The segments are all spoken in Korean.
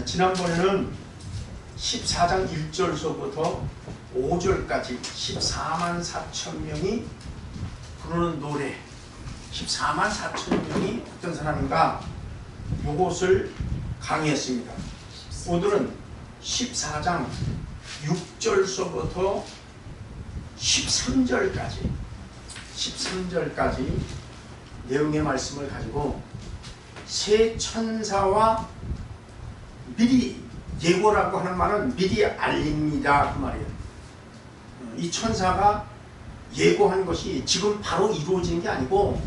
지난번에는 14장 1절서부터 5절까지 14만 4천 명이 부르는 노래, 14만 4천 명이 어떤 사람인가, 요것을 강의했습니다. 오늘은 14장 6절서부터 13절까지 내용의 말씀을 가지고 새 천사와 미리, 예고라고 하는 말은 미리 알립니다 그 말이에요. 이 천사가 예고한 것이 지금 바로 이루어지는 게 아니고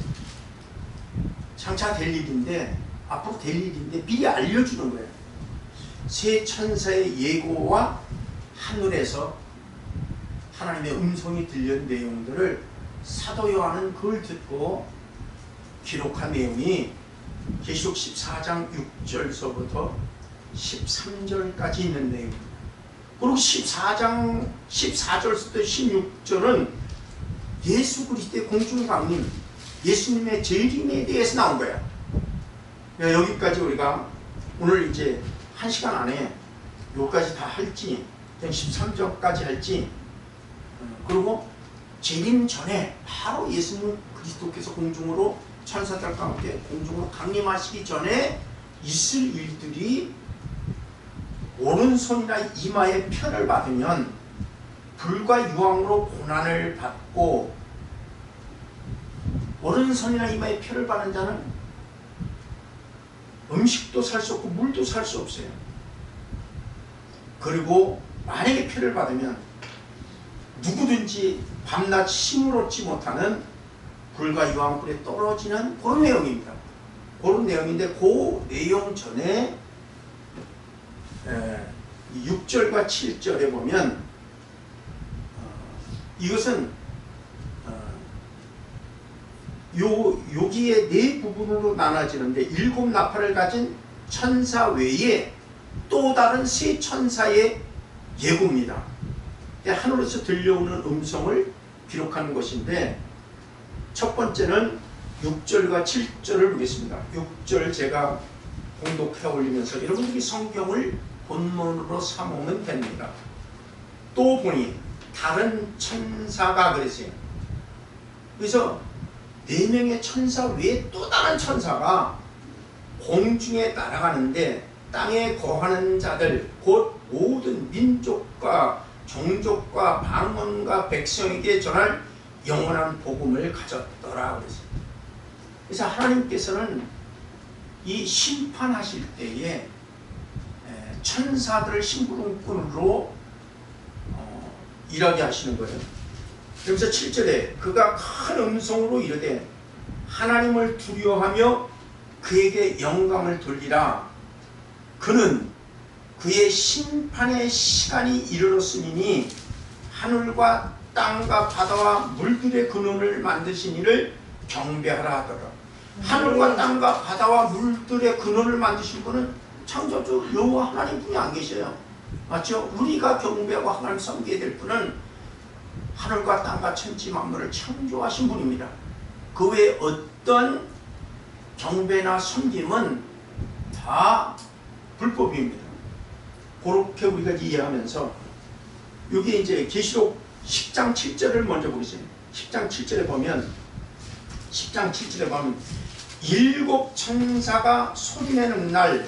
장차 될 일인데, 앞으로 될 일인데 미리 알려주는 거예요. 새 천사의 예고와 하늘에서 하나님의 음성이 들려온 내용들을 사도 요한은 그걸 듣고 기록한 내용이 계시록 14장 6절서부터 13절까지 있는 내용입니다. 그리고 14장 14절부터 16절은 예수 그리스도의 공중 강림, 예수님의 재림에 대해서 나온 거야. 여기까지 우리가 오늘 이제 1시간 안에 여기까지 다 할지, 13절까지 할지, 그리고 재림 전에 바로 예수님 그리스도께서 공중으로 천사들과 함께 공중으로 강림하시기 전에 있을 일들이, 오른손이나 이마에 편을 받으면 불과 유황으로 고난을 받고, 오른손이나 이마에 편을 받는 자는 음식도 살 수 없고 물도 살 수 없어요. 그리고 만약에 편을 받으면 누구든지 밤낮 힘을 얻지 못하는 불과 유황불에 떨어지는 그런 내용입니다. 그런 내용인데, 그 내용 전에 6절과 7절에 보면 이것은 여기에 네 부분으로 나눠지는데, 7 나팔을 가진 천사 외에 또 다른 세 천사의 예고입니다. 하늘에서 들려오는 음성을 기록하는 것인데, 첫 번째는 6절과 7절을 보겠습니다. 6절 제가 공독해 올리면서 여러분들이 성경을 본문으로 삼으면 됩니다. 또 보니 다른 천사가 그랬어요. 그래서 4명의 천사 외에 또 다른 천사가 공중에 날아가는데, 땅에 거하는 자들 곧 모든 민족과 종족과 방언과 백성에게 전할 영원한 복음을 가졌더라 그랬어요. 그래서 하나님께서는 이 심판하실 때에 천사들을 심부름꾼으로 일하게 하시는 거예요. 그래서 7절에 그가 큰 음성으로 이르되 하나님을 두려워하며 그에게 영광을 돌리라. 그는 그의 심판의 시간이 이르렀으니 하늘과 땅과 바다와 물들의 근원을 만드신 이를 경배하라 하더라. 하늘과 땅과 바다와 물들의 근원을 만드신 분은 창조주 여호와 하나님뿐이 안 계셔요. 맞죠? 우리가 경배하고 하나님 섬겨야 될 분은 하늘과 땅과 천지 만물을 창조하신 분입니다. 그 외에 어떤 경배나 섬김은 다 불법입니다. 그렇게 우리가 이해하면서, 여기 이제 계시록 10장 7절을 먼저 보겠습니다. 10장 7절에 보면 7 천사가 소리내는 날,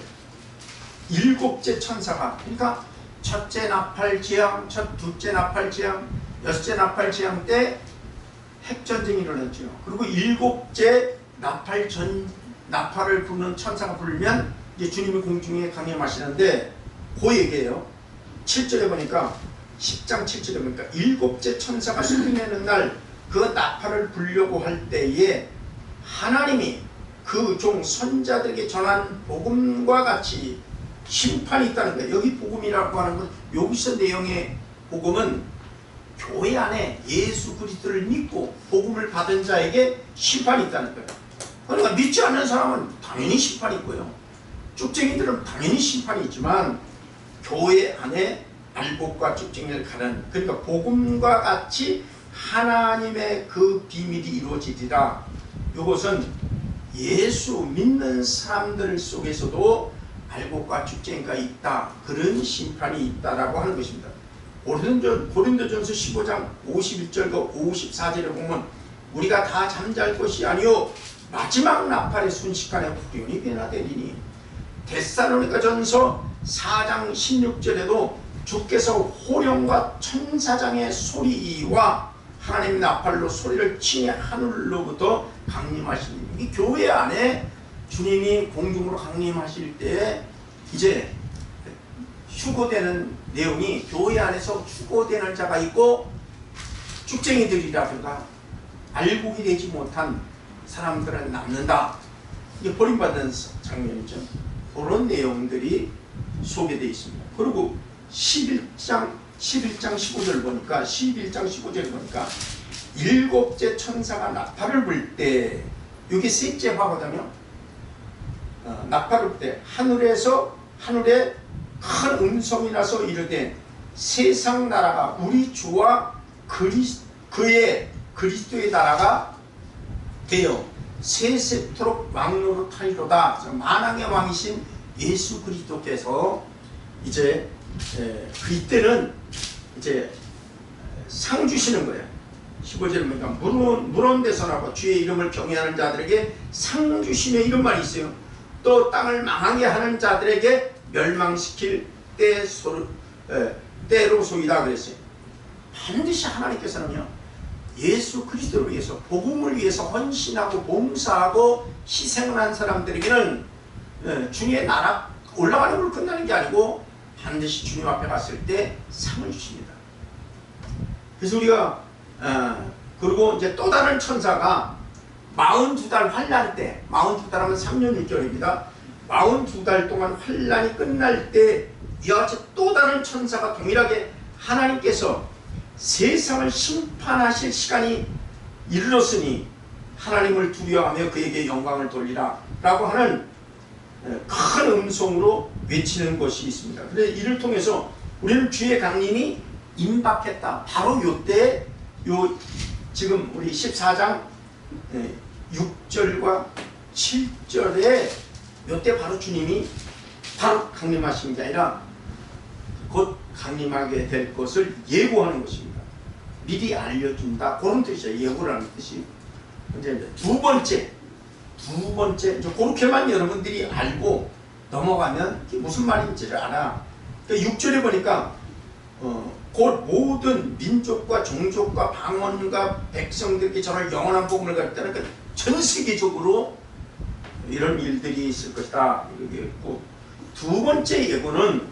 7째 천사가, 그러니까 첫째 나팔 재앙, 둘째 나팔 재앙, 6째 나팔 재앙 때 핵전쟁이 일어났죠. 그리고 7째 나팔을 부는 천사가 불면 이제 주님이 공중에 강림하시는데, 그 얘기예요. 7절에 보니까, 10장 7절에 보니까 7째 천사가 소리내는 날 그 나팔을 불려고 할 때에 하나님이 그 종 선자들에게 전한 복음과 같이 심판이 있다는 거예요. 여기 복음이라고 하는 건, 여기서 내용의 복음은 교회 안에 예수 그리스도를 믿고 복음을 받은 자에게 심판이 있다는 거예요. 그러니까 믿지 않는 사람은 당연히 심판이 있고요, 쭉쟁이들은 당연히 심판이 있지만, 교회 안에 알복과 쭉쟁이를 가는, 그러니까 복음과 같이 하나님의 그 비밀이 이루어지리라. 이것은 예수 믿는 사람들 속에서도 알곡과 죽쟁이가 있다. 그런 심판이 있다라고 하는 것입니다. 고린도전서 15장 51절과 54절에 보면 우리가 다 잠잘 것이 아니요 마지막 나팔의 순식간에 후련히 변화되리니, 데살로니가전서 4장 16절에도 주께서 호령과 천사장의 소리와 하나님 나팔로 소리를 치니 하늘로부터 강림하시니, 이 교회 안에 주님이 공중으로 강림하실 때 이제 휴거되는 내용이, 교회 안에서 휴거되는 자가 있고 쭉쟁이들이라든가 알곡이 되지 못한 사람들은 남는다. 이게 버림받은 장면이죠. 그런 내용들이 소개되어 있습니다. 그리고 11장 15절 보니까, 11장 15절 보니까 일곱째 천사가 나팔을 불 때, 이게 셋째 화거든요. 나팔을 불 때 하늘에 큰 음성이 나서 이르되 세상 나라가 우리 주와 그리스도의 나라가 되어 세세토록 왕노릇 하리로다. 만왕의 왕이신 예수 그리스도께서 이제 그때는 이제 상 주시는 거예요. 15절에 보니까 물온 데서나고 주의 이름을 경외하는 자들에게 상 주시며 이런 말이 있어요. 또 땅을 망하게 하는 자들에게 멸망시킬 때로소이다 그랬어요. 반드시 하나님께서는요, 예수 그리스도를 위해서, 복음을 위해서 헌신하고 봉사하고 희생을 한 사람들에게는 주님의 나라 올라가는 걸 끝나는 게 아니고 반드시 주님 앞에 갔을 때 상을 주십니다. 그래서 우리가 그리고 이제 또 다른 천사가 42달 환란 때, 42달 하면 3년 6개월입니다. 42달 동안 환란이 끝날 때 이와 같이 또 다른 천사가 동일하게 하나님께서 세상을 심판하실 시간이 이르렀으니 하나님을 두려워하며 그에게 영광을 돌리라 라고 하는 큰 음성으로 외치는 것이 있습니다. 그래서 이를 통해서 우리는 주의 강림이 임박했다. 바로 요때, 지금 우리 14장 6절과 7절에 요때 바로 주님이 바로 강림하신 게 아니라 곧 강림하게 될 것을 예고하는 것입니다. 미리 알려준다. 그런 뜻이에요. 예고라는 뜻이. 이제 두 번째, 이제 그렇게만 여러분들이 알고 넘어가면 이게 무슨 말인지를 알아. 그러니까 6절에 보니까 곧 모든 민족과 종족과 방언과 백성들에게 저를 영원한 복음을 가르치는, 그러니까 전 세계적으로 이런 일들이 있을 것이다. 이렇게 했고, 두 번째 예고는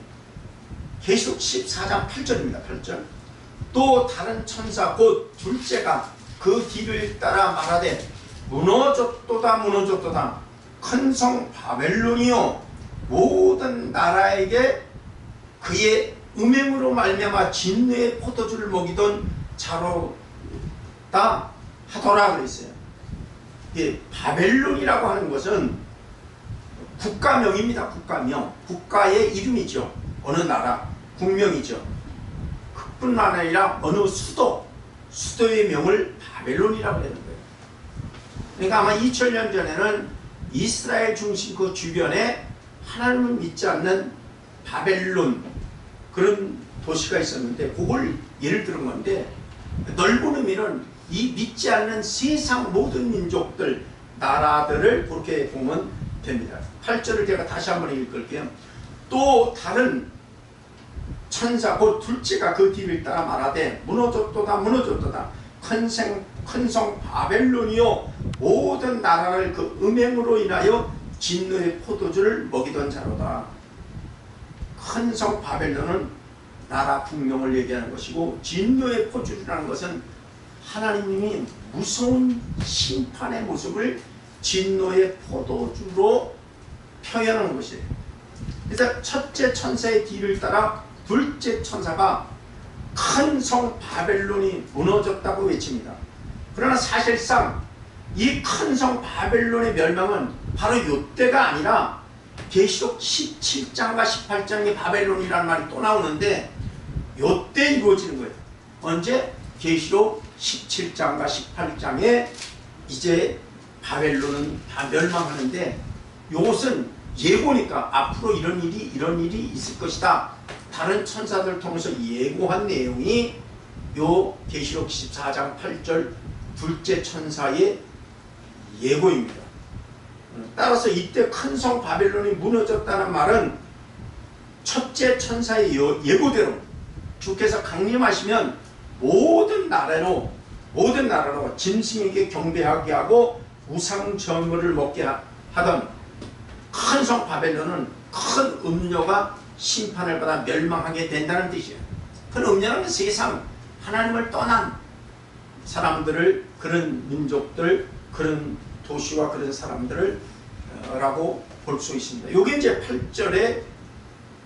계시록 14장 8절입니다. 8절. 또 다른 천사 곧 둘째가 그 뒤를 따라 말하되 무너졌도다 큰 성 바벨론이요 모든 나라에게 그의 음행으로 말미암아 진노의 포도주를 먹이던 자로다 하더라 그랬어요. 예, 바벨론이라고 하는 것은 국가명입니다. 국가명. 국가의 이름이죠. 어느 나라, 국명이죠. 그뿐만 아니라 어느 수도의 명을 바벨론이라고 하는 거예요. 그러니까 아마 2000년 전에는 이스라엘 중심 그 주변에 하나님을 믿지 않는 바벨론, 그런 도시가 있었는데 그걸 예를 들은 건데, 넓은 의미는 이 믿지 않는 세상 모든 민족들, 나라들을 그렇게 보면 됩니다. 8절을 제가 다시 한번 읽을게요. 또 다른 천사 곧 둘째가 그 뒤를 따라 말하되 무너졌도다 큰 성 바벨론이요 모든 나라를 그 음행으로 인하여 진노의 포도주를 먹이던 자로다. 큰 성 바벨론은 나라 국명을 얘기하는 것이고, 진노의 포도주라는 것은 하나님이 무서운 심판의 모습을 진노의 포도주로 표현하는 것이에요. 그래서 첫째 천사의 뒤를 따라 둘째 천사가 큰 성 바벨론이 무너졌다고 외칩니다. 그러나 사실상 이 큰 성 바벨론의 멸망은 바로 이때가 아니라 계시록 17장과 18장의 바벨론이라는 말이 또 나오는데 이때 이루어지는 거예요. 언제? 계시록 17장과 18장에 이제 바벨론은 다 멸망하는데, 이것은 예고니까 앞으로 이런 일이 있을 것이다. 다른 천사들을 통해서 예고한 내용이 요 계시록 14장 8절 둘째 천사의 예고입니다. 따라서 이때 큰 성 바벨론이 무너졌다는 말은 첫째 천사의 예고대로 주께서 강림하시면 모든 나라로 짐승에게 경배하게 하고 우상점을 먹게 하던 큰 성 바벨론은 큰 음료가 심판을 받아 멸망하게 된다는 뜻이에요. 그 음료는 세상 하나님을 떠난 사람들을, 그런 민족들, 그런 도시와 그런 사람들을 라고 볼 수 있습니다. 이게 이제 8절의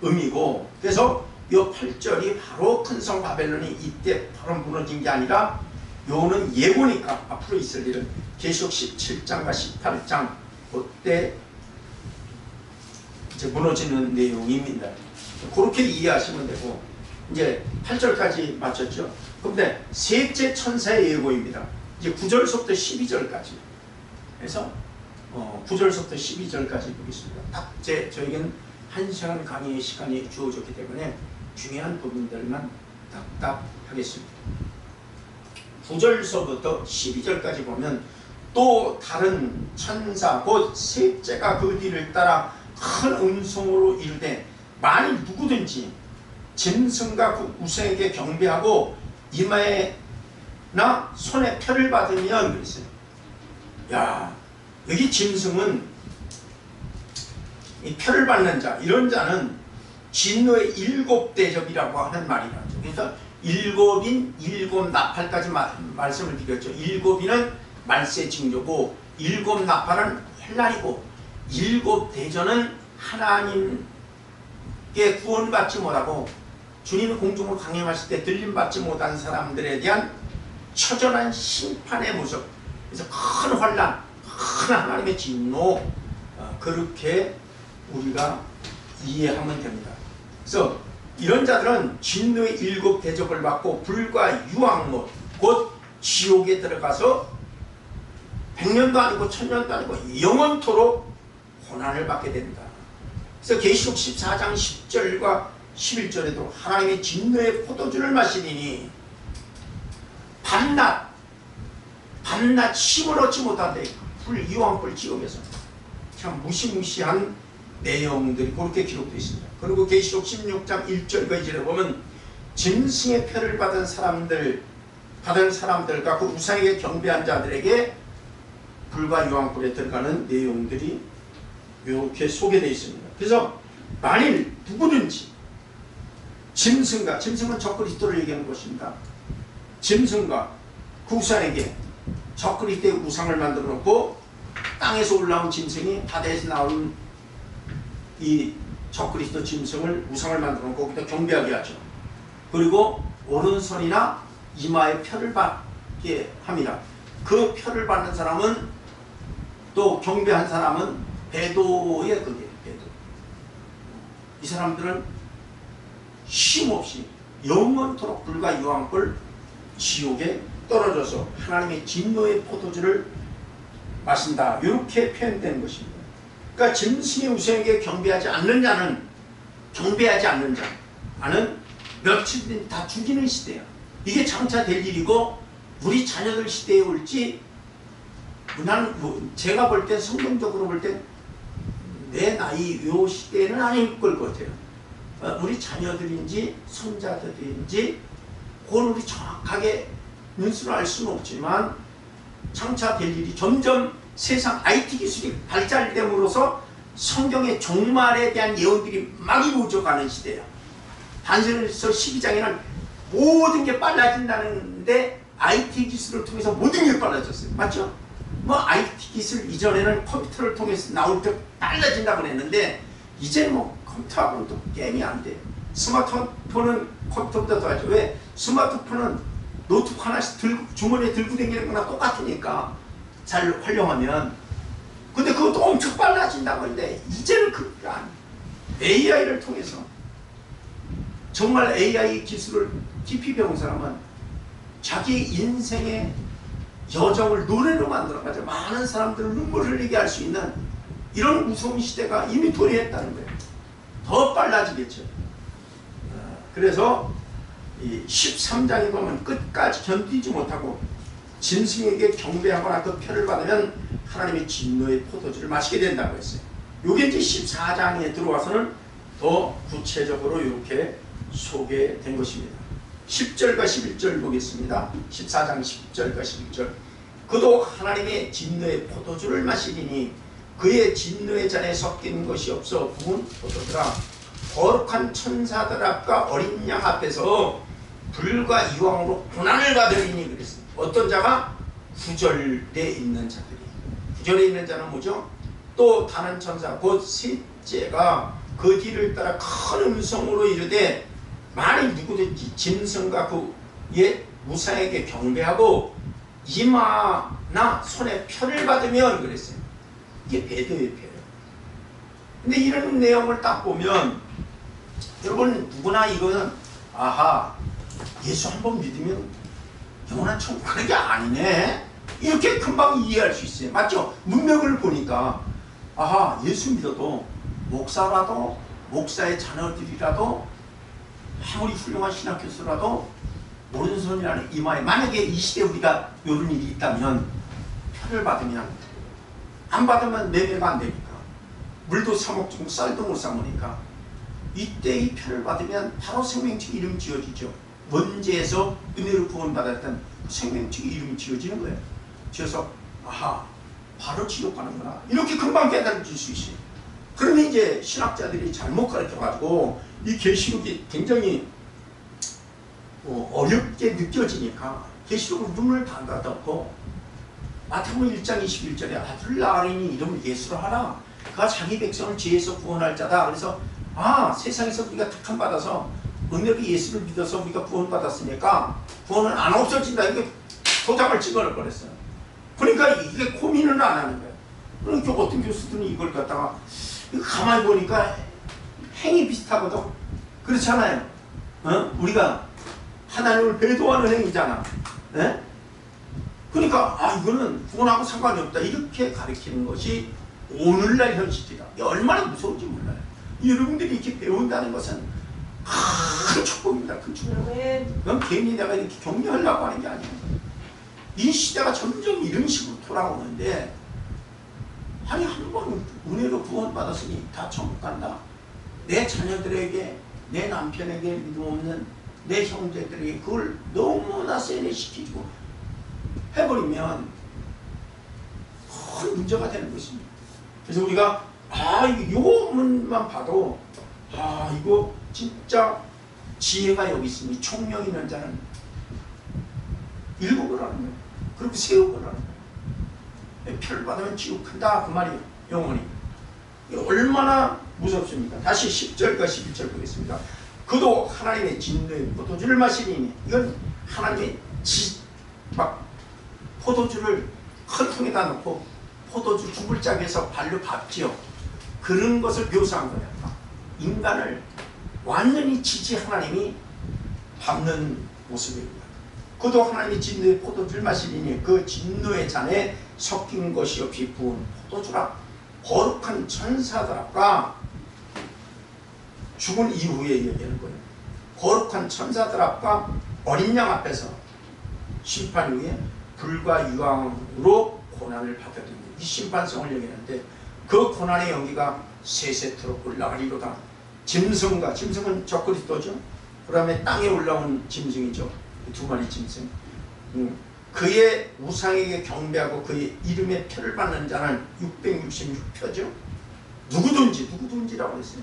의미고, 그래서 이 8절이 바로 큰 성 바벨론이 이때 바로 무너진 게 아니라 요는 예고니까 앞으로 있을 일은 계시록 17장과 18장 그때 이제 무너지는 내용입니다. 그렇게 이해하시면 되고, 이제 8절까지 마쳤죠. 그런데 셋째 천사의 예고입니다. 이제 9절서부터 12절까지. 그래서 9절서부터 12절까지 보겠습니다. 딱 저에게는 1시간 강의의 시간이 주어졌기 때문에 중요한 부분들만 딱딱 하겠습니다. 9절서부터 12절까지 보면 또 다른 천사 곧 셋째가 그 뒤를 따라 큰 음성으로 이르되 만일 누구든지 짐승과 그 우상에게 경배하고 이마에나 손에 표를 받으면 그랬어요. 야, 여기 짐승은 이 표를 받는 자, 이런 자는 진노의 7대접이라고 하는 말이라죠. 그래서 7인 7나팔까지 말씀을 드렸죠. 7이는 말세 징조고 7나팔은 환난이고 7대전은 하나님께 구원받지 못하고 주님이 공중으로 강림하실 때 들림받지 못한 사람들에 대한 처절한 심판의 모습, 그래서 큰 환난, 큰 하나님의 진노, 그렇게 우리가 이해하면 됩니다. 그래서 이런 자들은 진노의 7대접을 받고 불과 유황못, 곧 지옥에 들어가서 100년도 아니고 1000년도 아니고 영원토록 고난을 받게 된다. 그래서 계시록 14장 10절과 11절에도 하나님의 진노의 포도주를 마시리니 밤낮 힘을 얻지 못한대. 유황불 지옥에서. 참 무시무시한 내용들이 그렇게 기록되어 있습니다. 그리고 계시록 16장 1절과 2절에 보면 짐승의 표를 받은 사람들과 그 우상에게 경배한 자들에게 불과 유황불에 들어가는 내용들이 이렇게 소개되어 있습니다. 그래서 만일 누구든지 짐승은 적그리스도를 얘기하는 것입니다. 짐승과 그 우상에게, 적그리스도의 우상을 만들어 놓고 땅에서 올라온 짐승이 바다에서 나온 이 적그리스도 짐승을 우상을 만들어 놓고 거기다 경배하게 하죠. 그리고 오른손이나 이마에 표를 받게 합니다. 그 표를 받는 사람은, 또 경배한 사람은 배도의 극이에요. 배도. 이 사람들은 쉼없이 영원토록 불과 유황불 지옥에 떨어져서 하나님의 진노의 포도주를 마신다. 이렇게 표현된 것입니다. 그러니까 짐승의 우상에게 경배하지 않는 자는 며칠 다 죽이는 시대야. 이게 장차 될 일이고, 우리 자녀들 시대에 올지, 제가 볼 땐, 성경적으로 볼 땐 내 나이 요 시대에는 아닐 것 같아요. 우리 자녀들인지 손자들인지 그건 우리 정확하게 눈으로 알 수는 없지만 장차 될 일이 점점 세상 IT 기술이 발달됨으로써 성경의 종말에 대한 예언들이 막 이루어져가는 시대야. 단서에서 12장에는 모든 게 빨라진다는데 IT 기술을 통해서 모든 게 빨라졌어요. 맞죠? IT 기술 이전에는 컴퓨터를 통해서 나올 때 빨라진다고 그랬는데 이제 컴퓨터하고는 또 게임이 안 돼. 스마트폰은 컴퓨터보다 더 하죠. 왜? 스마트폰은 노트북 하나씩 주머니에 들고 다니는 거나 똑같으니까 잘 활용하면. 근데 그것도 엄청 빨라진다고 하는데 이제는 그게 아니에요. AI를 통해서 정말 AI 기술을 깊이 배운 사람은 자기 인생의 여정을 노래로 만들어가지고 많은 사람들을 눈물 흘리게 할 수 있는 이런 무서운 시대가 이미 도래했다는 거예요. 더 빨라지겠죠. 그래서 이 13장에 보면 끝까지 견디지 못하고 짐승에게 경배하거나 그 표를 받으면 하나님의 진노의 포도주를 마시게 된다고 했어요. 요게 이제 14장에 들어와서는 더 구체적으로 이렇게 소개된 것입니다. 10절과 11절 보겠습니다. 14장 10절과 11절. 그도 하나님의 진노의 포도주를 마시리니 그의 진노의 잔에 섞인 것이 없어 부은 포도주라. 거룩한 천사들 앞과 어린 양 앞에서 불과 이왕으로 고난을 받으리니 그랬습니다. 어떤 자가? 구절에 있는 자들이. 구절에 있는 자는 뭐죠? 또 다른 천사 곧 셋째가 그 뒤를 따라 큰 음성으로 이르되 만일 누구든지 짐승과 그의 우상에게 경배하고 이마나 손에 표를 받으면 그랬어요. 이게 배도의 표예요. 근데 이런 내용을 딱 보면 여러분 누구나 이거는 아하 예수 한번 믿으면 영원한 천국 가는 게 아니네 이렇게 금방 이해할 수 있어요. 맞죠? 문맥을 보니까 아하 예수 믿어도 목사라도 목사의 자녀들이라도 아무리 훌륭한 신학교수라도 오른손이라는 이마에 만약에 이 시대에 우리가 이런 일이 있다면 표를 받으면 안 받으면 매매가 안 되니까 물도 사먹고 쌀도 못 사먹으니까 이때 이 표를 받으면 바로 생명책 이름 지어지죠. 원죄에서 은혜로 구원받았던 생명책 이름이 지어지는 거예요. 지어서 아하 바로 지옥 가는구나 이렇게 금방 깨달아질 수 있어요. 그런데 이제 신학자들이 잘못 가르쳐가지고 이 계시록이 굉장히 어렵게 느껴지니까 계시록을 눈을 닫아놓고 마태복음 1장 21절에 아들 낳으리니 이름을 예수로 하라. 그가 자기 백성을 죄에서 구원할 자다. 그래서 아 세상에서 우리가 택함 받아서 은혜로 예수를 믿어서 우리가 구원받았으니까 구원은 안 없어진다. 이게 도장을 찍어버렸어요. 그러니까 이게 고민은 안 하는 거예요. 그러니까 어떤 교수들은 이걸 갖다가 가만히 보니까 행위 비슷하거든. 그렇잖아요. 우리가 하나님을 배도하는 행위잖아. 네? 그러니까 아 이거는 구원하고 상관이 없다 이렇게 가르치는 것이 오늘날 현실이다. 얼마나 무서운지 몰라요. 여러분들이 이렇게 배운다는 것은 큰 축복입니다. 큰 축복. 그건 괜히 내가 이렇게 격려하려고 하는 게 아니에요. 이 시대가 점점 이런 식으로 돌아오는데 아니 한 번 은혜로 구원받았으니 다 천국 간다. 내 자녀들에게 내 남편에게 믿음 없는 내 형제들에게 그걸 너무나 세뇌시키고 해버리면 큰 문제가 되는 것입니다. 그래서 우리가 이거 문만 봐도 이거 진짜 지혜가 여기 있으니 총명 있는 자는 읽어보라는 거예요. 그렇게 세우보라는 거예요. 표를 받으면 지옥 간다 그 말이에요. 영원히. 얼마나 무섭습니까? 다시 10절과 11절 보겠습니다. 그도 하나님의 진노의 포도주를 마시니 이건 하나님의 막 포도주를 큰 통에다 넣고 포도주 두 불짝에서 발로 밟지요. 그런 것을 묘사한 거예요. 인간을 완전히 지지 하나님이 밟는 모습입니다. 그도 하나님의 진노의 포도주를 마시니 그 진노의 잔에 섞인 것이 없이 부은 포도주라. 거룩한 천사들 앞과 죽은 이후에 얘기하는 거예요. 거룩한 천사들 앞과 어린 양 앞에서 심판 후에 불과 유황으로 고난을 받아야 됩니다. 이 심판성을 얘기하는데 그 고난의 연기가 세세토록 올라가리로다. 짐승은 적그리스도죠. 그 다음에 땅에 올라온 짐승이죠. 두 마리 짐승. 그의 우상에게 경배하고 그의 이름의 표를 받는 자는 666표죠. 누구든지라고 했어요.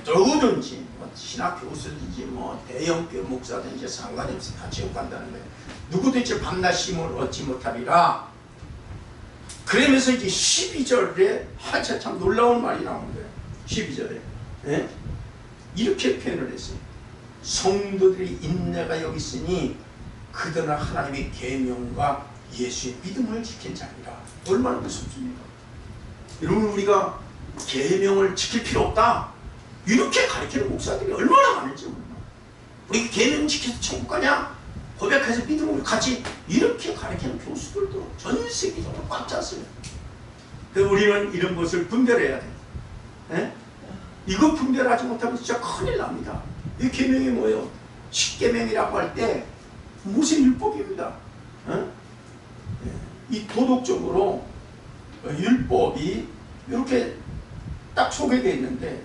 누구든지 신학 교수든지 대형교 목사든지 상관이 없어 다 지옥 간다는 거예요. 누구든지 밤낮 쉼을 얻지 못하리라. 그러면서 이제 12절에 참 놀라운 말이 나오는 거예요. 12절에 네? 이렇게 표현을 했어요. 성도들이 인내가 여기 있으니 그들은 하나님의 계명과 예수의 믿음을 지킨 자니라. 얼마나 무섭습니까? 여러분 우리가 계명을 지킬 필요 없다 이렇게 가르치는 목사들이 얼마나 많은지 몰라. 우리 계명 지켜서 천국 가냐? 고백해서 믿음을 같이 이렇게 가르치는 교수들도 전 세계적으로 꽉 찼어요. 우리는 이런 것을 분별해야 돼. 예? 이거 분별하지 못하면 진짜 큰일 납니다. 이 계명이 뭐예요? 십계명이라고 할 때 모세율법입니다. 예? 이 도덕적으로 율법이 이렇게 딱 소개되어 있는데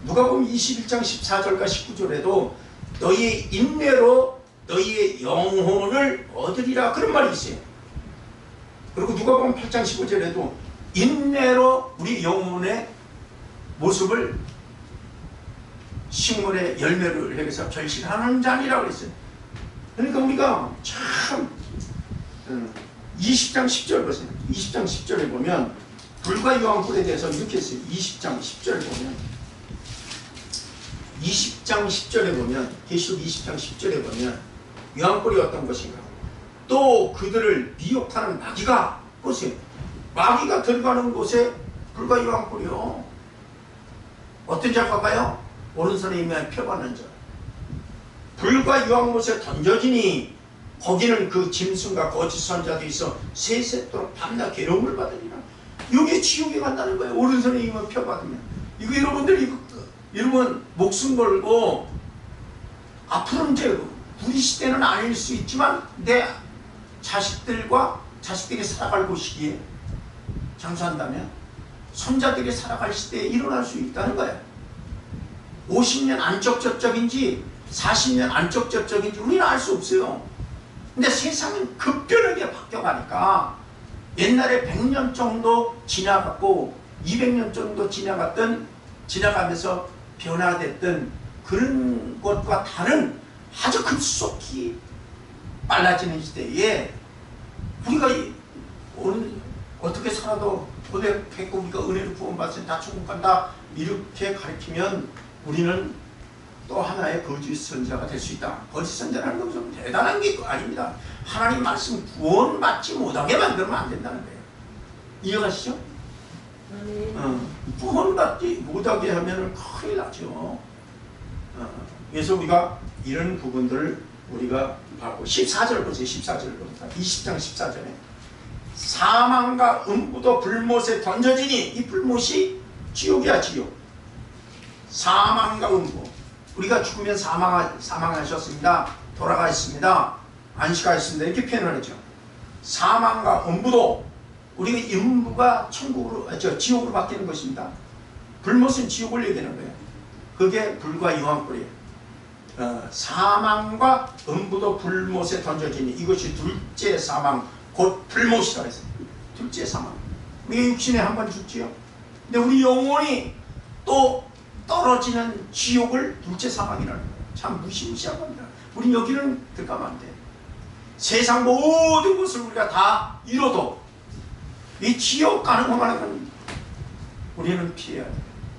누가복음 21장 14절과 19절에도 너희의 인내로 너희의 영혼을 얻으리라 그런 말이 있어요. 그리고 누가복음 8장 15절에도 인내로 우리 영혼의 모습을 식물의 열매를 해서 결실하는 자니라고 했어요. 그러니까 우리가 참 20장 10절 보세요. 20장 10절에 보면 불과 유황불에 대해서 이렇게 했어요. 20장 10절에 보면 20장 10절에 보면 계시록 20장 10절에 보면 유황불이 어떤 것인가, 또 그들을 미혹하는 마귀가, 보세요. 마귀가 들어가는 곳에 불과 유황불이요. 어떤 자가요? 오른손에 임하여 펴받는 자. 불과 유황못에 던져지니 거기는 그 짐승과 거짓 선자도 있어 세세토록 밤낮 괴로움을 받으리라. 여기 지옥에 간다는 거예요. 오른손에 임하여 펴받으면. 이거 여러분 목숨 걸고 앞으로는 이제 우리 시대는 아닐 수 있지만 내 자식들이 살아갈 곳이기에 장수한다면 손자들이 살아갈 시대에 일어날 수 있다는 거예요. 50년 안쪽 저쪽인지 40년 안쪽 저쪽인지 우리는 알 수 없어요. 근데 세상은 급변하게 바뀌어가니까 옛날에 100년 정도 지나갔고 200년 정도 지나가면서 변화됐던 그런 것과 다른 아주 급속히 빨라지는 시대에 우리가 오늘 어떻게 살아도 고백했고 우리가 은혜를 구원받으니 다 천국 간다 이렇게 가르치면 우리는 또 하나의 거짓 선자가 될 수 있다. 거짓 선자라는 건 좀 대단한 게 아닙니다. 하나님 말씀 구원받지 못하게 만들면 안 된다는 거예요. 이해가시죠? 구원받지 못하게 하면 큰일 나죠. 그래서 우리가 이런 부분들을 우리가 하고 14절 보세요. 14절을 봅니다. 20장 14절에 사망과 음부도 불못에 던져지니, 이 불못이 지옥이야, 지옥. 사망과 음부, 우리가 죽으면 사망하셨습니다. 돌아가셨습니다. 안식하셨습니다. 이렇게 표현을 했죠. 사망과 음부도, 우리가 음부가 지옥으로 바뀌는 것입니다. 불못은 지옥을 얘기하는 거예요. 그게 불과 유황불이에요. 사망과 음부도 불못에 던져지니, 이것이 둘째 사망 곧 불못이라고 했어요. 둘째 사망. 우리 육신에 한 번 죽지요. 근데 우리 영혼이 또 떨어지는 지옥을 둘째 사망이라는 거예요. 참 무시무시한 겁니다. 우리 여기는 들어가면 안 돼. 세상 모든 것을 우리가 다 이뤄도 이 지옥 가는 것만은 우리는 피해야 돼.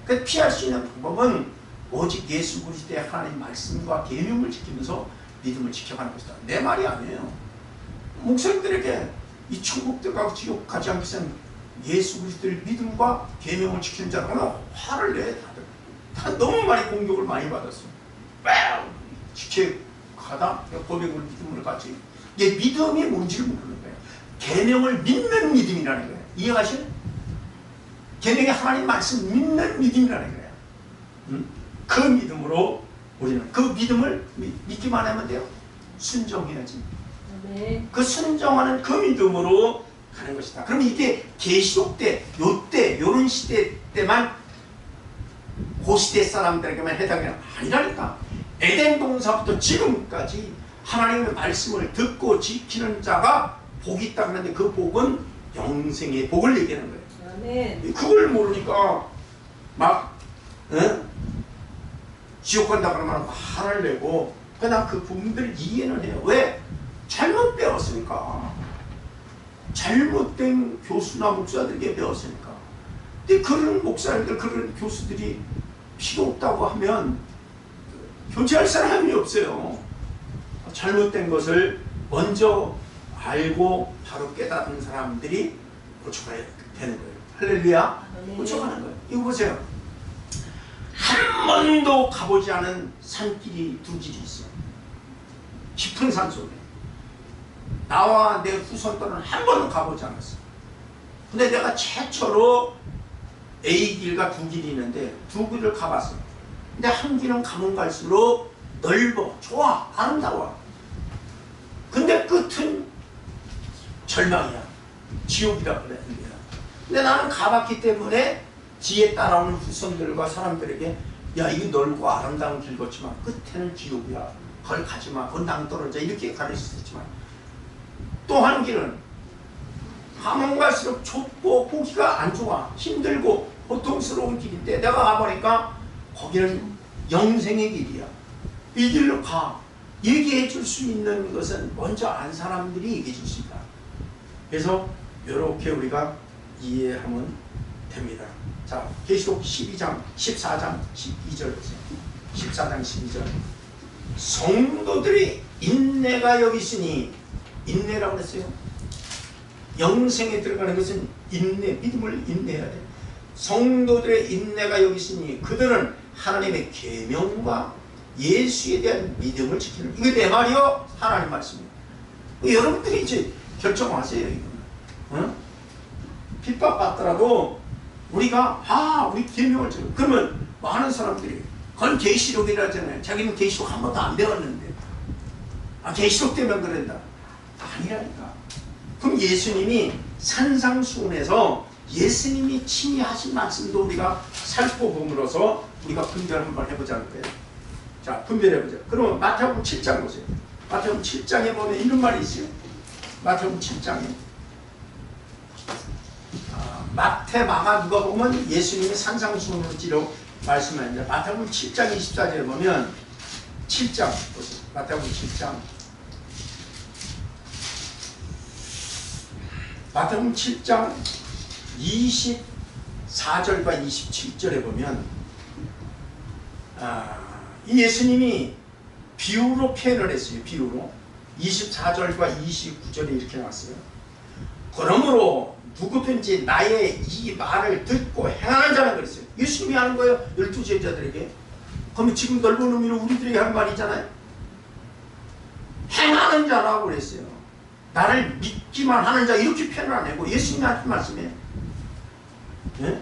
그 피할 수 있는 방법은 오직 예수 그리스도의 하나님 말씀과 계명을 지키면서 믿음을 지켜가는 것이다. 내 말이 아니에요. 목사님들에게 이 천국 들어가고 지옥 가지 않기 위해서는 예수 그리스도의 믿음과 계명을 지키는 자라고는 화를 내. 다들 너무 많이 공격을 많이 받았어. 지켜가다 고백으로 믿음을 가지. 이게 믿음이 뭔지를 모르는 거예요. 계명을 믿는 믿음이라는 거예요. 이해가시나요? 계명의 하나님 말씀 믿는 믿음이라는 거예요. 그 믿음으로 우리는 그 믿음을 믿기만 하면 돼요. 순종해야지. 네. 그 순종하는 그 믿음으로 가는 것이다. 그러면 이게 계시록 때, 요런 시대 때만 그 시대 사람들에게만 해당되는 아니라니까. 에덴 동산부터 지금까지 하나님의 말씀을 듣고 지키는 자가 복이 있다 그러는데 그 복은 영생의 복을 얘기하는 거예요. 아멘. 그걸 모르니까 막 지옥 간다 그러면 화를 내고 그냥 그 부분들을 이해는 해요. 왜? 잘못 배웠으니까. 잘못된 교수나 목사들에게 배웠으니까. 근데 그런 목사님들, 그런 교수들이 필요 없다고 하면 교체할 사람이 없어요. 잘못된 것을 먼저 알고 바로 깨닫는 사람들이 고쳐가야 되는 거예요. 할렐루야. 고쳐가는 거예요. 이거 보세요. 한 번도 가보지 않은 산길이 두 길이 있어요. 깊은 산 속에. 나와 내 후손들은 한 번도 가보지 않았어요. 근데 내가 최초로 A길과 두 길이 있는데 두 길을 가봤어. 근데 한 길은 가면 갈수록 넓어, 좋아, 아름다워. 근데 끝은 절망이야. 지옥이라 그래. 근데 나는 가봤기 때문에 뒤에 따라오는 후손들과 사람들에게 야, 이거 넓고 아름다운 길 걷지만 끝에는 지옥이야. 거기 가지마. 거기 낭 떨어져. 이렇게 가르칠 수 있지만 또 한 길은 가면 갈수록 좁고 보기가 안 좋아. 힘들고 고통스러운 길인데 내가 가보니까 거기는 영생의 길이야. 이 길로 가. 얘기해 줄 수 있는 것은 먼저 안 사람들이 얘기해 줄 수 있다. 그래서 이렇게 우리가 이해하면 됩니다. 자, 계시록 12장, 14장, 12절 보세요. 14장 12절. 성도들이 인내가 여기 있으니, 인내라고 그랬어요. 영생에 들어가는 것은 인내, 믿음을 인내해야 돼. 성도들의 인내가 여기 있으니 그들은 하나님의 계명과 예수에 대한 믿음을 지키는, 이게 내 말이요? 하나님 말씀이에요. 여러분들이 이제 결정하세요. 이거. 어? 핍박받더라도 우리가 우리 계명을 지켜. 그러면 많은 사람들이 그건 계시록이라잖아요. 자기는 계시록 한 번도 안 배웠는데 계시록 때문에 그런다. 아니라니까. 그럼 예수님이 산상수훈에서 예수님이 친히 하신 말씀도 우리가 살펴봄으로써 우리가 분별 한번 해보자는 거예요. 자, 분별해보자. 그러면 마태복음 7장 보세요. 마태복음 7장에 보면 이런 말이 있어요. 마태복음 7장에 마태, 마가, 누가 보면 예수님이 산상수훈으로 말씀하는데 마태복음 7장 24절에 보면 7장 보세요. 마태복음 7장 마태복음 7장 24절과 27절에 보면 이 예수님이 비유로 표현을 했어요. 비유로 24절과 29절에 이렇게 나왔어요. 그러므로 누구든지 나의 이 말을 듣고 행하는 자는 그랬어요. 예수님이 하는 거예요. 12제자들에게. 그러면 지금 넓은 의미로 우리들에게 한 말이잖아요. 행하는 자라고 그랬어요. 나를 믿기만 하는 자, 이렇게 표현을 안 하고 예수님이 하신 말씀이에요. 예?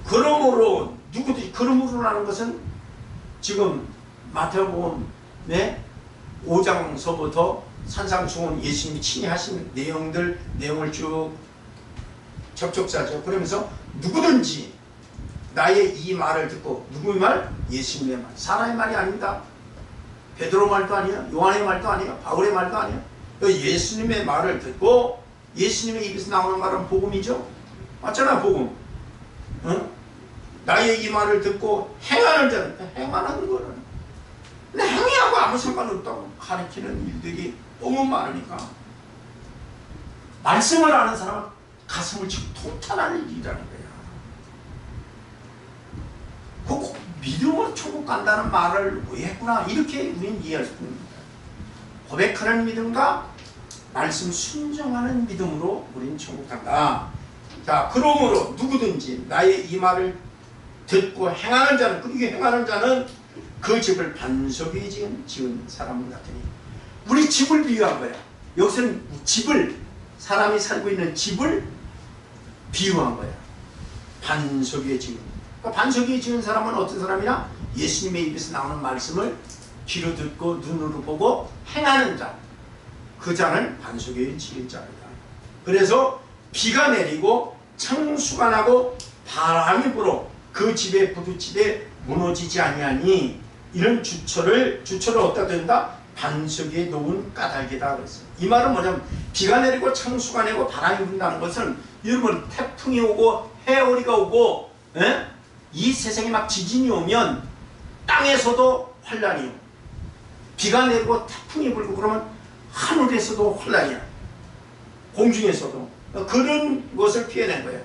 그러므로 누구든지, 그러므로라는 것은 지금 마태복음의 5장서부터 산상수훈 예수님이 친히 하신 내용을 쭉 접촉사죠. 그러면서 누구든지 나의 이 말을 듣고, 누구의 말? 예수님의 말. 사람의 말이 아닙니다. 베드로 말도 아니야. 요한의 말도 아니야. 바울의 말도 아니야. 예수님의 말을 듣고, 예수님의 입에서 나오는 말은 복음이죠. 맞잖아, 복음. 응? 나의 이 말을 듣고 행하는 자는, 행하는 거는, 근데 행위하고 아무 상관없다고 가르치는 일들이 너무 많으니까 말씀을 아는 사람은 가슴을 치고 통탄하는 일이라는 거야. 꼭 믿음으로 천국 간다는 말을 왜 했구나, 이렇게 우리는 이해할 수 있습니다. 고백하는 믿음과 말씀 순종하는 믿음으로 우리는 천국 간다. 자, 그러므로 누구든지 나의 이 말을 듣고 행하는 자는, 그렇게 행하는 자는 그 집을 반석 위에 지은 사람 같으니. 우리 집을 비유한 거야. 여기서는 집을, 사람이 살고 있는 집을 비유한 거야. 반석 위에 지은. 그러니까 반석 위에 지은 사람은 어떤 사람이냐? 예수님의 입에서 나오는 말씀을 귀로 듣고 눈으로 보고 행하는 자. 그 자는 반석 위에 지은 자이다. 그래서 비가 내리고 창수가 나고 바람이 불어 그 집에 부딪히되 무너지지 아니하니, 이런 주처를 어디다 둔다? 반석 위에 놓은 까닭이다 그랬어요. 이 말은 뭐냐면 비가 내리고 창수가 내고 바람이 분다는 것은, 여러분 태풍이 오고 해오리가 오고, 이 세상에 막 지진이 오면 땅에서도 환란이요. 비가 내리고 태풍이 불고 그러면 하늘에서도 환란이야. 공중에서도. 그런 것을 피해낸 거예요.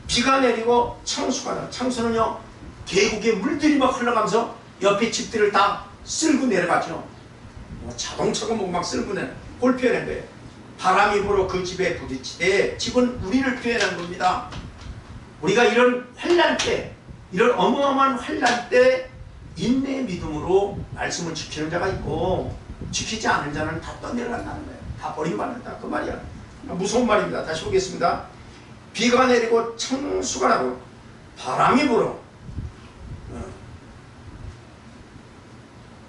비가 내리고 창수가 나. 창수는요, 계곡에 물들이 막 흘러가면서 옆에 집들을 다 쓸고 내려가죠. 자동차가 막 쓸고 내려. 그걸 표현한 거예요. 바람이 불어 그 집에 부딪히되, 집은 우리를 표현한 겁니다. 우리가 이런 환난 때, 이런 어마어마한 환난 때 인내의 믿음으로 말씀을 지키는 자가 있고, 지키지 않은 자는 다 떠내려간다는 거예요. 다 버림받는다, 그 말이야. 무서운 말입니다. 다시 보겠습니다. 비가 내리고 창수가 나고 바람이 불어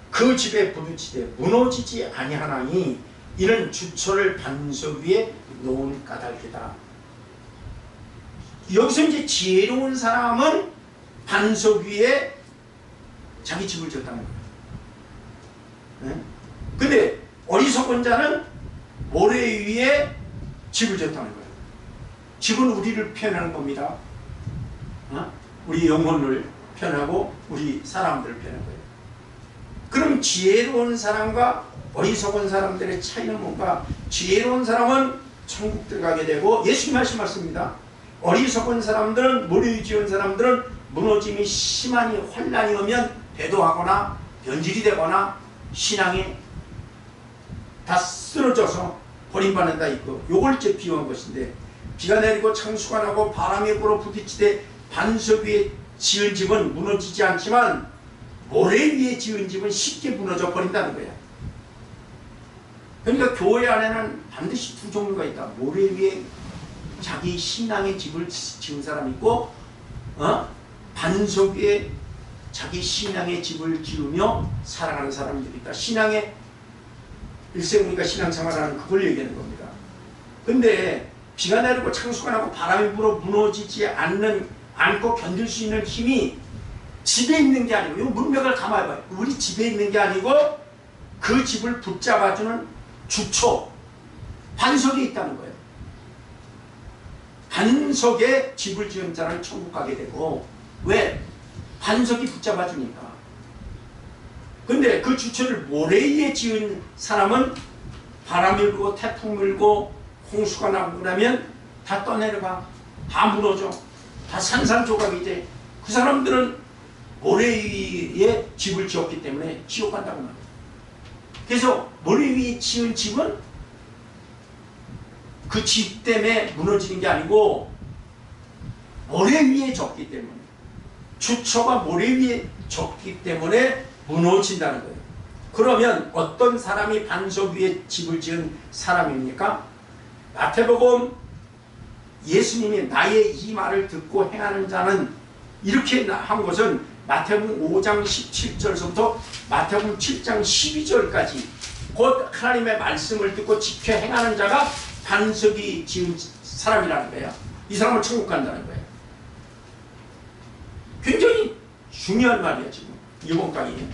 그 집에 부딪히되 무너지지 아니하나니 이는 주초를 반석 위에 놓은 까닭이다. 여기서 이제 지혜로운 사람은 반석 위에 자기 집을 지었다는 거예요. 근데 어리석은 자는 모래 위에 집을 지었다는 거예요. 집은 우리를 표현하는 겁니다. 우리 영혼을 표현하고 우리 사람들을 표현하는 거예요. 그럼 지혜로운 사람과 어리석은 사람들의 차이는 뭔가? 지혜로운 사람은 천국 들어가게 되고, 예수님 말씀하십니다. 어리석은 사람들은, 모래 위에 지은 사람들은 무너짐이 심하니 환난이 오면 배도하거나 변질이 되거나 신앙이 다 쓰러져서 버림받는 다 있고, 요걸 이제 비유한 것인데, 비가 내리고 창수가 나고 바람이 불어 부딪히되 반석 위에 지은 집은 무너지지 않지만 모래 위에 지은 집은 쉽게 무너져 버린다는 거야. 그러니까 교회 안에는 반드시 두 종류가 있다. 모래 위에 자기 신앙의 집을 지은 사람이 있고, 반석 위에 자기 신앙의 집을 지으며 살아가는 사람들이 있다. 신앙의 일생 우리가 신앙생활하는 그걸 얘기하는 겁니다. 근데 비가 내리고 창수가 나고 바람이 불어 무너지지 않고 견딜 수 있는 힘이 집에 있는 게 아니고, 이 문맥을 감아봐요. 우리 집에 있는 게 아니고 그 집을 붙잡아주는 주초, 반석이 있다는 거예요. 반석에 집을 지은 자는 천국 가게 되고, 왜? 반석이 붙잡아주니까. 근데 그 주초를 모래 위에 지은 사람은 바람이 불고 태풍 불고 홍수가 나고 그러면 다 떠내려가, 다 무너져, 다 산산조각이 돼. 그 사람들은 모래 위에 집을 지었기 때문에 지옥 간다고 말해요. 그래서 모래 위에 지은 집은 그 집 때문에 무너지는 게 아니고 모래 위에 졌기 때문에, 주초가 모래 위에 졌기 때문에 무너진다는 거예요. 그러면 어떤 사람이 반석 위에 집을 지은 사람입니까? 마태복음 예수님이 나의 이 말을 듣고 행하는 자는, 이렇게 한 것은 마태복음 5장 17절부터 마태복음 7장 12절까지 곧 하나님의 말씀을 듣고 지켜 행하는 자가 반석이 지은 사람이라는 거예요. 이 사람은 천국 간다는 거예요. 굉장히 중요한 말이에요, 지금 이번 강의에.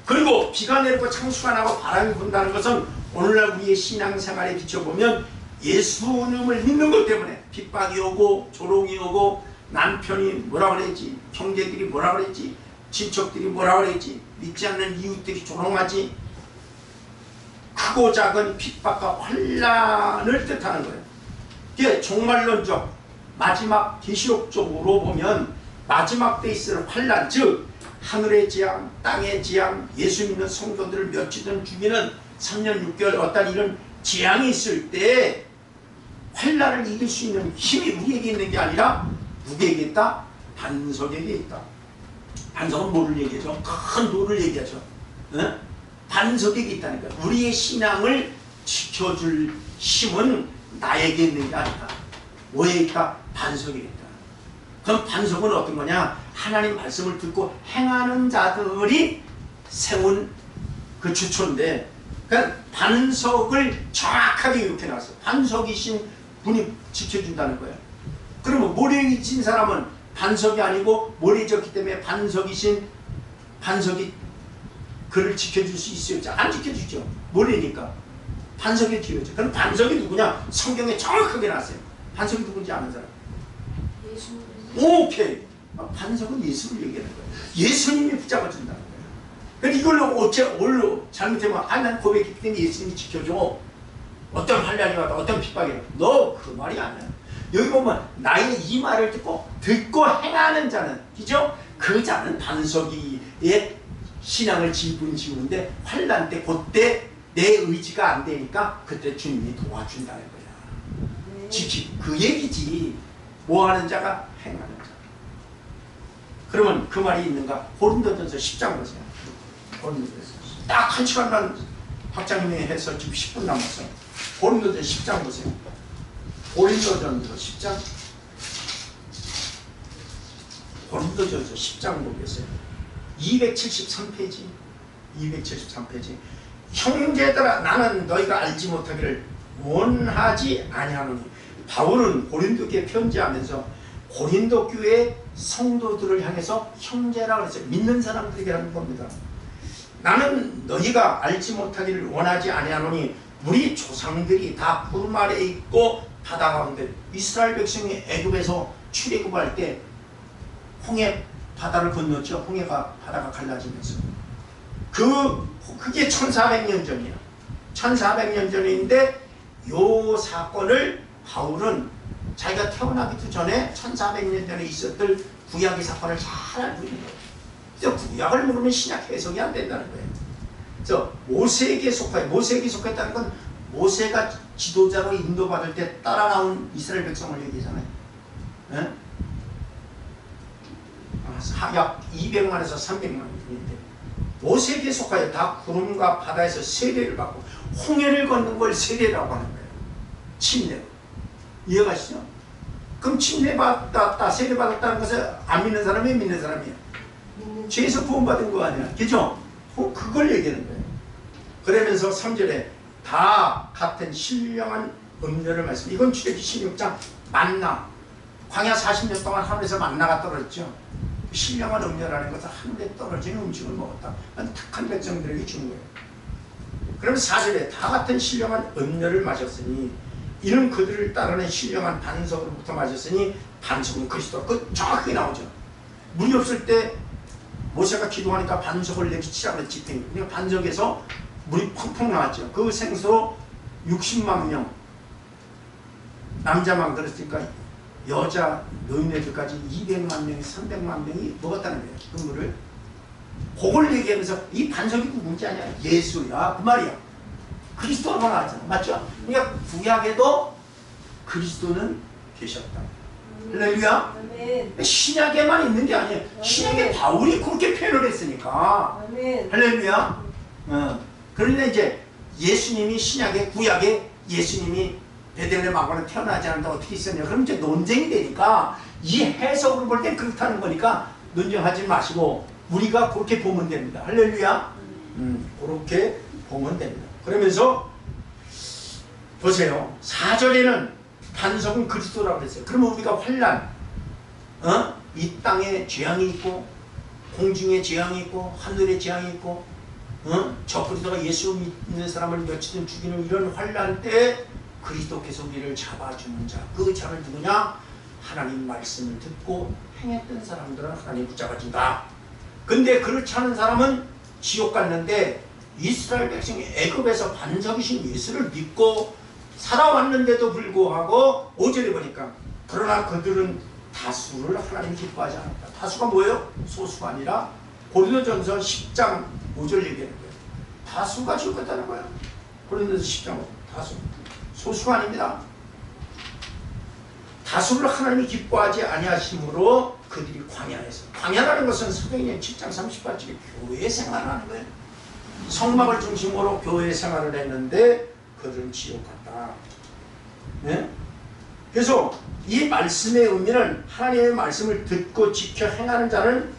그리고 비가 내리고 창수가 나고 바람이 분다는 것은 오늘날 우리의 신앙생활에 비춰보면 예수님을 믿는 것 때문에 핍박이 오고 조롱이 오고, 남편이 뭐라 그랬지, 형제들이 뭐라 그랬지, 친척들이 뭐라 그랬지, 믿지 않는 이웃들이 조롱하지, 크고 작은 핍박과 환난을 뜻하는 거예요. 이게 종말론적 마지막 계시록적으로 보면 마지막 때 있을 환난, 즉 하늘의 재앙, 땅의 재앙, 예수 믿는 성도들을 며칠은 죽이는 3년 6개월 어떤 이런 재앙이 있을 때 환난을 이길 수 있는 힘이 우리에게 있는 게 아니라 누구에게 있다? 반석에게 있다. 반석은 뭐를 얘기하죠? 큰 돌을 얘기하죠. 반석에게 있다는 거예요. 우리의 신앙을 지켜줄 힘은 나에게 있는 게 아니다. 뭐에 있다? 반석에 있다. 그럼 반석은 어떤 거냐? 하나님 말씀을 듣고 행하는 자들이 세운 그 주초인데, 그러니까 반석을 정확하게 이렇게 놨어. 반석이신 분이 지켜준다는 거예요. 그러면 모래 위에 진 사람은 반석이 아니고 모래에 졌기 때문에 반석이 그를 지켜줄 수 있어요? 안 지켜주죠. 모래니까. 반석에 뒤어져. 그럼 반석이 누구냐? 성경에 정확하게 놨어요. 반석이 누군지 아는 사람? 예수님. 오케이. 반석은 예수를 얘기하는 거예요. 예수님이 붙잡아준다는 거예요. 그런데 이걸로 뭘로 잘못하면 난 고백했기 때문에 예수님이 지켜줘. 어떤 환난이 와도 어떤 핍박이 와도 너 그 말이 아니야. 여기 보면 나의 이 말을 듣고 행하는 자는, 그죠? 그 자는 반석이의 신앙을 지우는데 환난 때 그때 내 의지가 안 되니까 그때 주님이 도와준다는 거야. 지키 그 얘기지. 뭐 하는 자가 행하는 자. 그러면 그 말이 있는가? 고린도전서 10장 보세요. 고린도전서 딱 1시간만 학장님이 해서 지금 10분 남았어요. 고린도전서 10장 보세요. 고린도전서 10장. 고린도전서 10장 보겠어요. 273페이지. 273페이지. 형제들아 나는 너희가 알지 못하기를 원하지 아니하노니. 바울은 고린도교에 편지하면서 고린도 교회 성도들을 향해서 형제라고 그랬어요. 믿는 사람들에게 하는 겁니다. 나는 너희가 알지 못하기를 원하지 아니하노니 우리 조상들이 다 구름 아래에 있고 바다 가운데. 이스라엘 백성이 애굽에서 출애굽할 때 홍해 바다를 건넜죠. 홍해가 바다가 갈라지면서 그게 1400년 전이야. 1400년 전인데 요 사건을 바울은 자기가 태어나기도 전에 1400년 전에 있었던 구약의 사건을 잘 알고 있는 거예요. 그래서 구약을 모르면 신약 해석이 안 된다는 거예요. 그래서 모세에게 속하여, 모세에게 속했다는 건 모세가 지도자로 인도받을 때 따라 나온 이스라엘 백성을 얘기하잖아요. 네? 약 200만에서 300만인데 모세에게 속하여 다 구름과 바다에서 세례를 받고 홍해를 걷는 걸 세례라고 하는 거예요. 침례. 이해가시죠? 그럼 침례받았다, 세례받았다는 것을 안 믿는 사람이 믿는 사람이에요. 죄에서 구원받은 거 아니야. 그죠? 그걸 얘기하는 거예요. 그러면서 3절에 다 같은 신령한 음료를 말씀. 이건 출애굽기 16장 만나. 광야 40년 동안 하늘에서 만나가 떨어졌죠. 신령한 음료라는 것은 하늘에 떨어지는 음식을 먹었다. 특한 백성들에게 주는 거예요. 그러면 4절에 다 같은 신령한 음료를 마셨으니 이는 그들을 따르는 신령한 반석으로부터 마셨으니 반석은 그리스도. 그 정확하게 나오죠. 물이 없을 때 모세가 기도하니까 반석을 내비치라 그랬지. 그러니까 반석에서 물이 펑펑 나왔죠. 그 생수로 60만 명 남자만 그랬으니까 여자 노인네들까지 200만 명이 300만 명이 먹었다는 거예요. 그 물을. 그걸 얘기하면서 이 반석이 누군지 아냐? 예수야. 그 말이야. 그리스도가 나왔잖아. 맞죠? 그러니까 구약에도 그리스도는 계셨다. 할렐루야. 신약에만 있는 게 아니에요. 신약에 바울이 그렇게 표현을 했으니까. 할렐루야. 그런데 이제 예수님이 신약에, 구약에 예수님이 베들레헴 마가는 태어나지 않는다 어떻게 있었냐. 그럼 이제 논쟁이 되니까 이 해석으로 볼 땐 그렇다는 거니까 논쟁하지 마시고 우리가 그렇게 보면 됩니다. 할렐루야. 그렇게 보면 됩니다. 그러면서 보세요. 4절에는 반석은 그리스도라고 했어요. 그러면 우리가 환난, 이 땅에 재앙이 있고 공중에 재앙이 있고 하늘에 재앙이 있고 저 그리스도가 예수 믿는 사람을 며칠은 죽이는 이런 환난 때 그리스도께서 우리를 잡아주는 자, 그 자는 누구냐? 하나님 말씀을 듣고 행했던 사람들은 하나님 붙잡아준다. 근데 그렇지 않은 사람은 지옥 갔는데 이스라엘 백성이 애굽에서 반석이신 예수를 믿고 살아왔는데도 불구하고 5절에 보니까 그러나 그들은 다수를 하나님 기뻐하지 않았다. 다수가 뭐예요? 소수가 아니라 고린도전서 10장 5절 얘기하는 거예요. 다수가 죽었다는 거예요. 고린도전서 10장 5절. 다수. 소수가 아닙니다. 다수를 하나님이 기뻐하지 아니하심으로 그들이 광야에서. 광야라는 것은 사도행전 7장 38절에 교회 생활을 하는 거예요. 성막을 중심으로 교회 생활을 했는데 그들은 지옥 갔다. 네? 그래서 이 말씀의 의미는 하나님의 말씀을 듣고 지켜 행하는 자는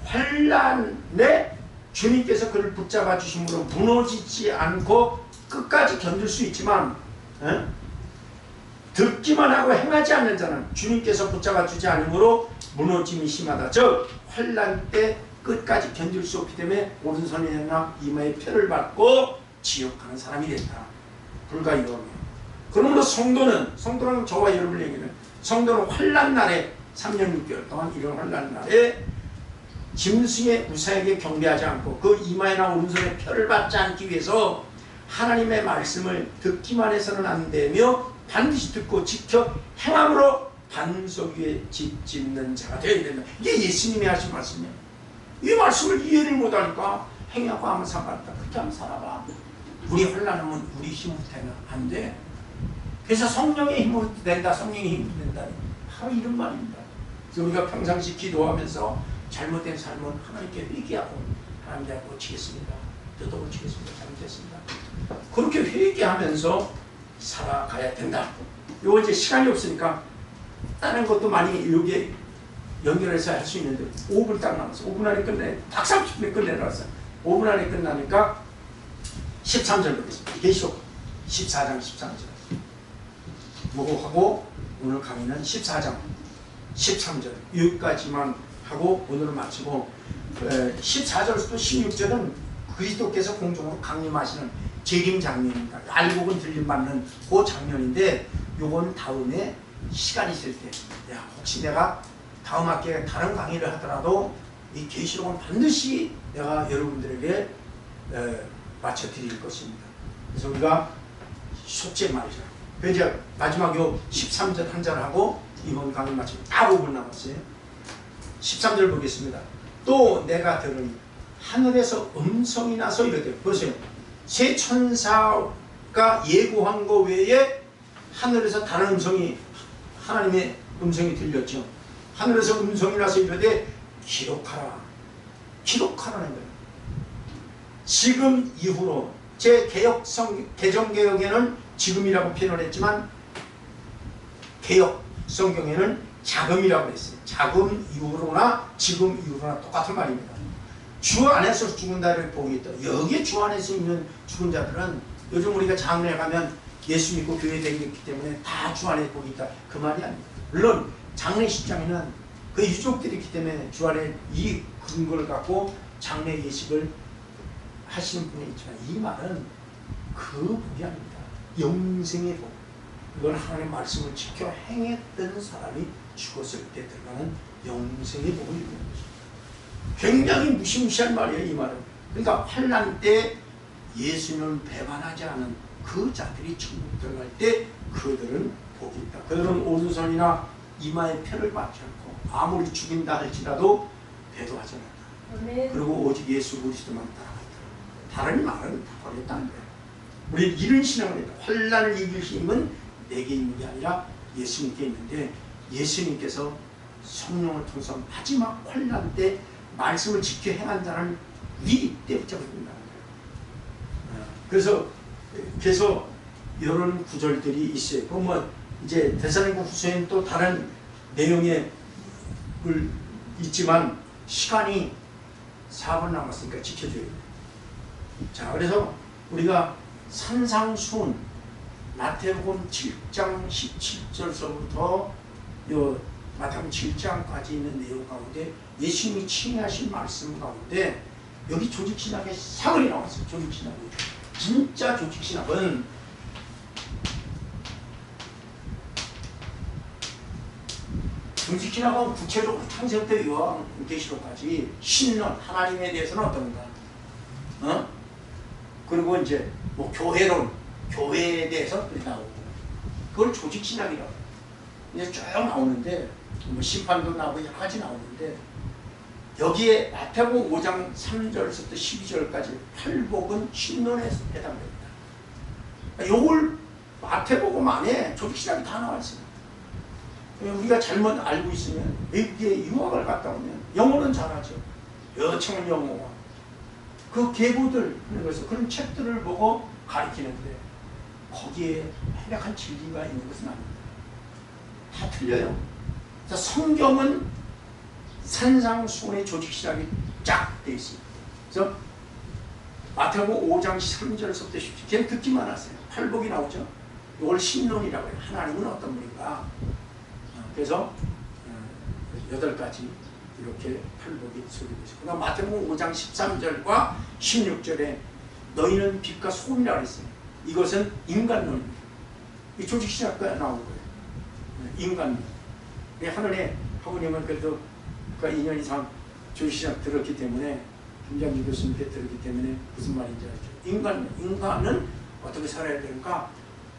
환난에 주님께서 그를 붙잡아 주심으로 무너지지 않고 끝까지 견딜 수 있지만 듣기만 하고 행하지 않는 자는 주님께서 붙잡아 주지 않으므로 무너짐이 심하다. 즉 환난 때 끝까지 견딜 수 없기 때문에 오른손이나 이마에 표를 받고 지옥 가는 사람이 된다. 불가이거든요. 그러므로 성도는 저와 여러분을 얘기하는 성도는 환난 날에 3년 6개월 동안 이런 환난 날에 짐승의 우사에게 경배하지 않고 그 이마에나 오른손에 표를 받지 않기 위해서 하나님의 말씀을 듣기만 해서는 안 되며 반드시 듣고 지켜 행함으로 반석 위에 집 짓는 자가 되어야 된다. 이게 예수님이 하신 말씀이에요. 이 말씀을 이해를 못하니까 행하고 하면 상관없다. 그렇게 하면 살아봐. 우리 환난하면 우리 힘으로 되나? 안 돼. 그래서 성령의 힘으로 된다. 성령의 힘으로 된다. 바로 이런 말입니다. 그래서 우리가 평상시 기도하면서 잘못된 삶은 하나님께 회개하고 하나님 내가 고치겠습니다. 뜯어고치겠습니다. 잘못했습니다. 그렇게 회개하면서 살아가야 된다. 요거 이제 시간이 없으니까 다른 것도 많이 여기에 연결해서 할 수 있는데 5분 딱 남았어. 5분 안에 끝내. 딱 30분에 끝내놨어. 5분 안에 끝나니까 13절 보겠습니다. 계시록 14장 13절. 요거 하고 오늘 강의는 14장 13절 여기까지만 하고 오늘은 마치고 14절부터 16절은 그리스도께서 공중으로 강림하시는 재림 장면입니다. 알곡은 들림받는 그 장면인데 요건 다음에 시간 있을 때 혹시 내가 다음 학기에 다른 강의를 하더라도 이 계시록은 반드시 내가 여러분들에게 맞춰드릴 것입니다. 그래서 우리가 첫째 말이죠. 이제 마지막 요 13절 한 절 하고 이번 강의 마치고 딱 5분 남았어요. 13절 보겠습니다. 또 내가 들으니 하늘에서 음성이 나서 이르되, 보세요. 새 천사가 예고한 거 외에 하늘에서 다른 음성이, 하나님의 음성이 들렸죠. 하늘에서 음성이 나서 이르되 기록하라. 기록하라는 거예요. 지금 이후로 제 개정개혁에는 지금이라고 표현을 했지만 개혁 성경에는 자금이라고 했어요. 자금 이후로나 지금 이후로나 똑같은 말입니다. 주 안에서 죽은 자를 복이 있다. 여기에 주 안에서 있는 죽은 자들은 요즘 우리가 장례에 가면 예수 믿고 교회 다니기 때문에 다 주 안에 복이 있다. 그 말이 아닙니다. 물론 장례식장에는 그 유족들이 있기 때문에 주 안에 이 근거를 갖고 장례 예식을 하시는 분이 있지만 이 말은 그 복이 아닙니다. 영생의 복. 이건 하나님의 말씀을 지켜 행했던 사람이 죽었을 때 들어가는 영생의 복을 이루는 것입니다. 굉장히 무시무시한 말이에요, 이 말은. 그러니까 환난 때 예수님을 배반하지 않은 그 자들이 천국 들어갈 때 그들은 복이 있다. 그들은 오른손이나 이마에 표를 받지 않고 아무리 죽인다 할지라도 배도하지 않았다. 그리고 오직 예수 그리스도만 따라갔다. 다른 말은 다 버렸다는 거예요. 우리 이런 신앙을 했다. 환난을 이길 힘은 내게 있는 게 아니라 예수님께 있는데, 예수님께서 성령을 통해서 마지막 환난 때 말씀을 지켜 행한 자는 위 때부터 된다는 거예요. 그래서 계속 이런 구절들이 있어요. 그럼 뭐 이제 데살로니가 후서에는 또 다른 내용에 있지만 시간이 4분 남았으니까 지켜줘야 돼요. 자, 그래서 우리가 산상수훈 마태복음 7장 17절서부터 요 마태복음 7장까지 있는 내용 가운데 예수님이 칭의하신 말씀 가운데 여기 조직신학의 사거리 나왔어요. 조직신학이. 진짜 조직신학은 조직신학은 구체적으로 창세부터 요한계시록까지 신론 하나님에 대해서는 어떤가, 그리고 이제 뭐 교회론, 교회에 대해서 나오고, 그걸 조직신학이라고 이제 쭉 나오는데, 뭐 심판도 나오고 여러 가지 나오는데, 여기에 마태복음 5장 3절부터 12절까지 팔복은 신론에 해당됩니다. 요걸 마태복음 안에 조직신학이 다 나와 있어요. 우리가 잘못 알고 있으면 외국에 유학을 갔다 오면 영어는 잘하죠. 여청은 영어와 그 계보들 하는 것을, 그런 책들을 보고 가르치는데 거기에 해박한 진리가 있는 것은 아닙니다. 다 틀려요. 성경은 산상수훈의 조직신학이 쫙 돼 있습니다. 그래서 마태복음 5장 3절에서부터 10절 그냥 듣기만 하세요. 팔복이 나오죠. 이걸 신론이라고 해요. 하나님은 어떤 분인가. 그래서 8가지 이렇게 팔복이 소개되고 있어요. 그러니까 마태복음 5장 13절과 16절에 너희는 빛과 소금이라고 했어요. 이것은 인간론입니다. 이 조직신학과 나온 거예요. 인간론. 하늘에 하고님은 그래도 그 2년 이상 조직신학 들었기 때문에, 김장주 교수님께 들었기 때문에 무슨 말인지 알죠. 인간은 어떻게 살아야 되는가?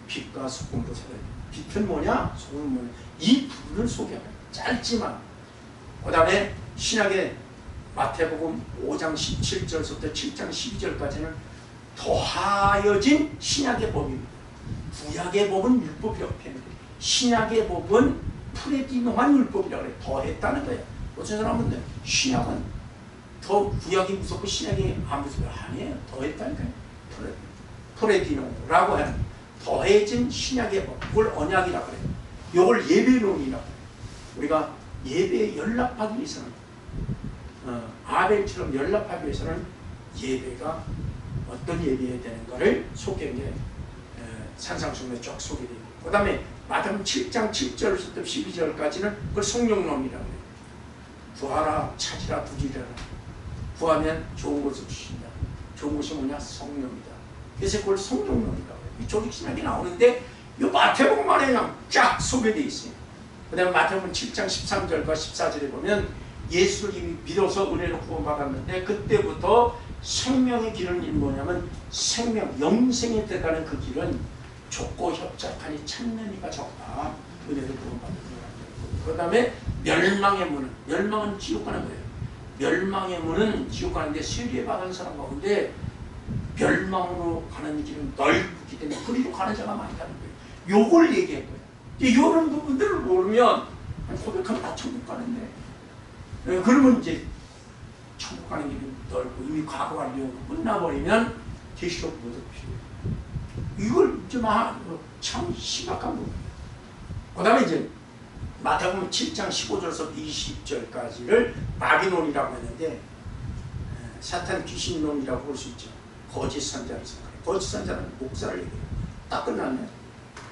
빛과 소금으로 살아야 돼요. 빛은 뭐냐? 소금은 뭐냐? 이 부분을 소개합니다. 짧지만. 그 다음에 신약의 마태복음 5장 17절부터 7장 12절까지는 더하여진 신약의 법입니다. 구약의 법은 율법이라고 표현해요. 신약의 법은 프레디노한 율법이라고 해요. 더했다는 거예요. 어떤 사람은 신약은 더 구약이 무섭고 신약이 안 무섭고 아니에요. 더했다니까요. 프레디노라고 하는, 더해진 신약의 법, 그걸 언약이라고 그래요. 이걸 예배론이라고 해요. 우리가 예배에 연락하기 위해서는 아벨처럼 연락하기 위해서는 예배가 어떤 예배해야 되는가를 소개에 산상수훈에 쫙 소개되어 있고, 그 다음에 마태복음 7장 7절부터 12절까지는 그걸 성령론이라고 해요. 구하라, 찾으라, 부지런하라. 구하면 좋은 것을 주신다. 좋은 것이 뭐냐? 성령이다. 그래서 그걸 성령론이라고 해요. 이 조직신학이 나오는데 이 마태복음 안에 그냥 쫙 소개되어 있어요. 그 다음에 마태복음 7장 13절과 14절에 보면 예수를 이미 믿어서 은혜로 구원받았는데 그때부터 생명의 길은 뭐냐면 생명, 영생에 들어가는 그 길은 좁고 협착하니 찾는 이가 적다. 은혜로 구원받는 거예요. 그 다음에 멸망의 문은, 멸망은 지옥 가는 거예요. 멸망의 문은 지옥 가는데 세례 받은 사람 가운데 멸망으로 가는 길은 넓기 때문에 그리로 가는 자가 많다는 거예요. 요걸 얘기한 거예요. 이런 부분들을 모르면 고백하면 다 천국 가는데, 그러면 이제 천국 가는 길이 넓고 이미 과거 완료하고 끝나버리면 계시록 못 얻으시고, 이걸 참 심각한 부분이에요. 그 다음에 이제 마태복음 7장 15절에서 20절까지를 마귀론이라고 했는데, 사탄 귀신론이라고 볼 수 있죠. 거짓 선자를 생각해요. 거짓 선자는 목사를 얘기해요. 딱 끝났네.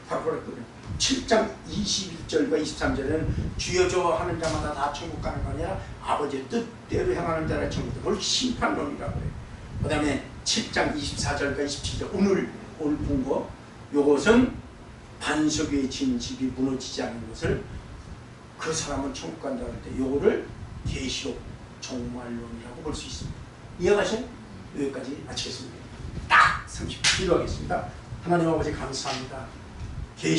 바로 그랬거든요. 7장 21절과 23절에는 주여 저 하는 자마다 다 천국 가는 거 아니라 아버지의 뜻대로 행하는 자라 천국. 그걸 심판론이라고 해요. 그 다음에 7장 24절과 27절 오늘 본 거, 요것은 반석 위에 진 집이 무너지지 않는 것을 그 사람은 천국 간다 할 때 요거를 계시록 종말론이라고 볼 수 있습니다. 이해가세요? 여기까지 마치겠습니다. 딱 30분 기도하겠습니다. 하나님 아버지 감사합니다. 계시